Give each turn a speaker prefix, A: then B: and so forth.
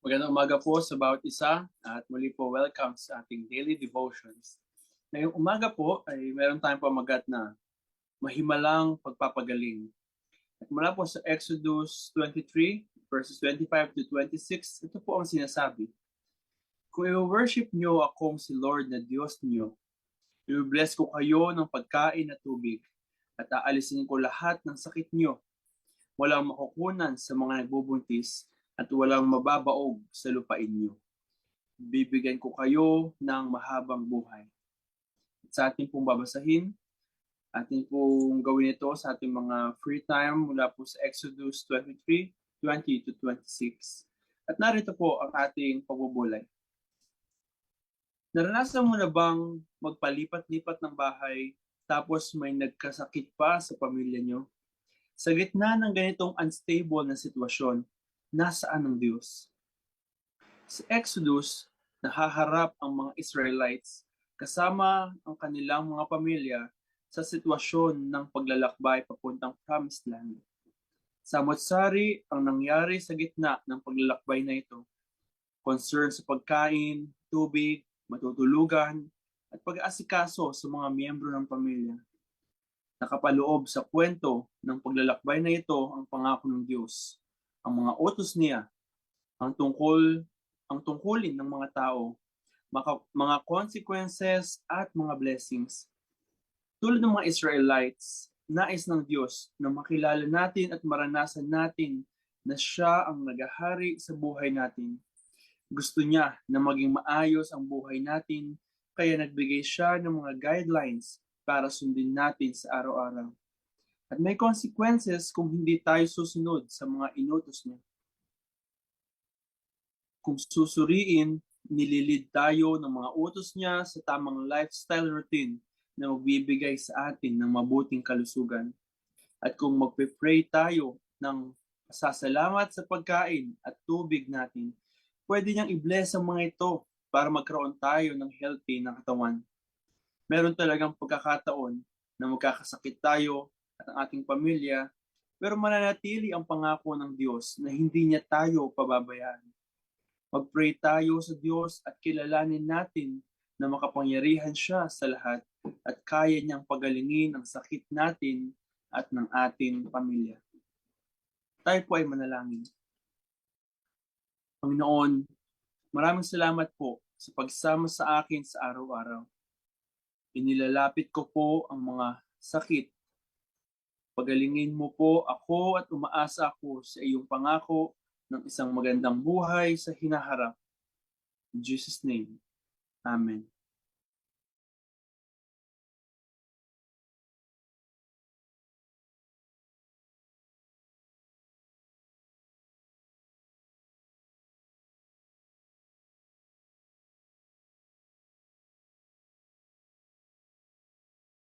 A: Magandang umaga po sa bawat isa at muli po welcome sa ating daily devotions. Ngayong umaga po ay meron tayong pamagat na mahimalang pagpapagaling. At mula po sa Exodus 23 verses 25 to 26, ito po ang sinasabi. Kung i-worship nyo akong si Lord na Diyos niyo, i-bless ko kayo ng pagkain at tubig at aalisin ko lahat ng sakit nyo. Walang makukunan sa mga nagbubuntis at walang mababaog sa lupain niyo. Bibigyan ko kayo ng mahabang buhay. At sa ating pong babasahin, ating pong gawin ito sa ating mga free time mula po sa Exodus 23, 20 to 26. At narito po ang ating pagbubulay. Naranasan mo na bang magpalipat-lipat ng bahay tapos may nagkasakit pa sa pamilya niyo? Sa gitna ng ganitong unstable na sitwasyon, nasaan ang Diyos? Sa Exodus, nahaharap ang mga Israelites kasama ang kanilang mga pamilya sa sitwasyon ng paglalakbay papuntang Promised Land. Samot-sari ang nangyari sa gitna ng paglalakbay na ito. Concern sa pagkain, tubig, matutulugan, at pag-aasikaso sa mga miyembro ng pamilya. Nakapaloob sa kwento ng paglalakbay na ito ang pangako ng Diyos, ang mga utos niya, ang tungkulin ng mga tao, mga consequences at mga blessings. Tulad ng mga Israelites, nais ng Diyos na makilala natin at maranasan natin na siya ang naghahari sa buhay natin. Gusto niya na maging maayos ang buhay natin, kaya nagbigay siya ng mga guidelines para sundin natin sa araw-araw. At may consequences kung hindi tayo susunod sa mga inutos niya. Kung susuriin, nililid tayo ng mga utos niya sa tamang lifestyle routine na magbibigay sa atin ng mabuting kalusugan. At kung magpe-pray tayo ng pasasalamat sa pagkain at tubig natin, pwede niyang i-bless ang mga ito para magkaroon tayo ng healthy na katawan. Meron talagang pagkakataon na magkakasakit tayo at ang ating pamilya, pero mananatili ang pangako ng Diyos na hindi niya tayo pababayaan. Mag-pray tayo sa Diyos at kilalanin natin na makapangyarihan siya sa lahat at kaya niyang pagalingin ang sakit natin at ng ating pamilya. Tayo po ay manalangin. Panginoon, maraming salamat po sa pagsama sa akin sa araw-araw. Inilalapit ko po ang mga sakit. Pagalingin mo po ako at umaasa ako sa iyong pangako ng isang magandang buhay sa hinaharap. In Jesus' name, Amen.